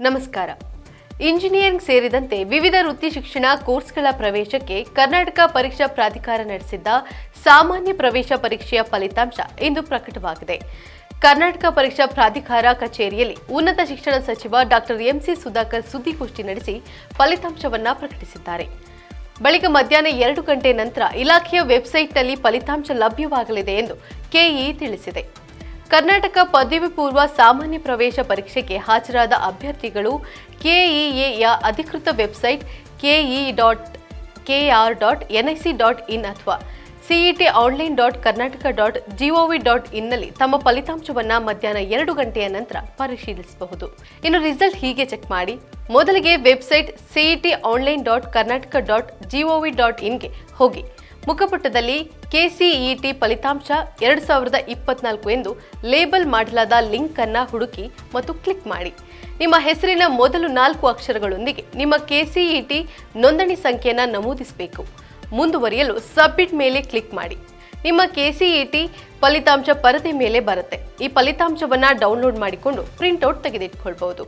ನಮಸ್ಕಾರ. ಇಂಜಿನಿಯರಿಂಗ್ ಸೇರಿದಂತೆ ವಿವಿಧ ವೃತ್ತಿ ಶಿಕ್ಷಣ ಕೋರ್ಸ್ಗಳ ಪ್ರವೇಶಕ್ಕೆ ಕರ್ನಾಟಕ ಪರೀಕ್ಷಾ ಪ್ರಾಧಿಕಾರ ನಡೆಸಿದ್ದ ಸಾಮಾನ್ಯ ಪ್ರವೇಶ ಪರೀಕ್ಷೆಯ ಫಲಿತಾಂಶ ಇಂದು ಪ್ರಕಟವಾಗಿದೆ. ಕರ್ನಾಟಕ ಪರೀಕ್ಷಾ ಪ್ರಾಧಿಕಾರ ಕಚೇರಿಯಲ್ಲಿ ಉನ್ನತ ಶಿಕ್ಷಣ ಸಚಿವ ಡಾಕ್ಟರ್ ಎಂಸಿ ಸುಧಾಕರ್ ಸುದ್ದಿಗೋಷ್ಠಿ ನಡೆಸಿ ಫಲಿತಾಂಶವನ್ನು ಪ್ರಕಟಿಸಿದ್ದಾರೆ. ಬಳಿಕ ಮಧ್ಯಾಹ್ನ 2 ಗಂಟೆ ನಂತರ ಇಲಾಖೆಯ ವೆಬ್ಸೈಟ್ನಲ್ಲಿ ಫಲಿತಾಂಶ ಲಭ್ಯವಾಗಲಿದೆ ಎಂದು ಕೆಇಇ ತಿಳಿಸಿದೆ. ಕರ್ನಾಟಕ ಪದವಿ ಪೂರ್ವ ಸಾಮಾನ್ಯ ಪ್ರವೇಶ ಪರೀಕ್ಷೆಗೆ ಹಾಜರಾದ ಅಭ್ಯರ್ಥಿಗಳು ಕೆಇಎಯ ಅಧಿಕೃತ ವೆಬ್ಸೈಟ್ ke.kr.nic.in ಅಥವಾ cetonline.karnataka.gov.in ನಲ್ಲಿ ತಮ್ಮ ಫಲಿತಾಂಶವನ್ನು ಮಧ್ಯಾಹ್ನ 2 ಗಂಟೆಯ ನಂತರ ಪರಿಶೀಲಿಸಬಹುದು. ಇನ್ನು ರಿಸಲ್ಟ್ ಹೀಗೆ ಚೆಕ್ ಮಾಡಿ. ಮೊದಲಿಗೆ ವೆಬ್ಸೈಟ್ cetonline.karnataka.gov.in ಗೆ ಹೋಗಿ ಮುಖಪುಟದಲ್ಲಿ ಕೆಸಿಇಟಿ ಫಲಿತಾಂಶ 2024 ಎಂದು ಲೇಬಲ್ ಮಾಡಲಾದ ಲಿಂಕ್ ಅನ್ನು ಹುಡುಕಿ ಮತ್ತು ಕ್ಲಿಕ್ ಮಾಡಿ. ನಿಮ್ಮ ಹೆಸರಿನ ಮೊದಲು 4 ಅಕ್ಷರಗಳೊಂದಿಗೆ ನಿಮ್ಮ ಕೆಸಿಇಟಿ ನೋಂದಣಿ ಸಂಖ್ಯೆಯನ್ನು ನಮೂದಿಸಬೇಕು. ಮುಂದುವರಿಯಲು ಸಬ್ಮಿಟ್ ಮೇಲೆ ಕ್ಲಿಕ್ ಮಾಡಿ. ನಿಮ್ಮ ಕೆಸಿಇಟಿ ಫಲಿತಾಂಶ ಪರದೆ ಮೇಲೆ ಬರುತ್ತೆ. ಈ ಫಲಿತಾಂಶವನ್ನು ಡೌನ್ಲೋಡ್ ಮಾಡಿಕೊಂಡು ಪ್ರಿಂಟ್ಔಟ್ ತೆಗೆದಿಟ್ಕೊಳ್ಬಹುದು.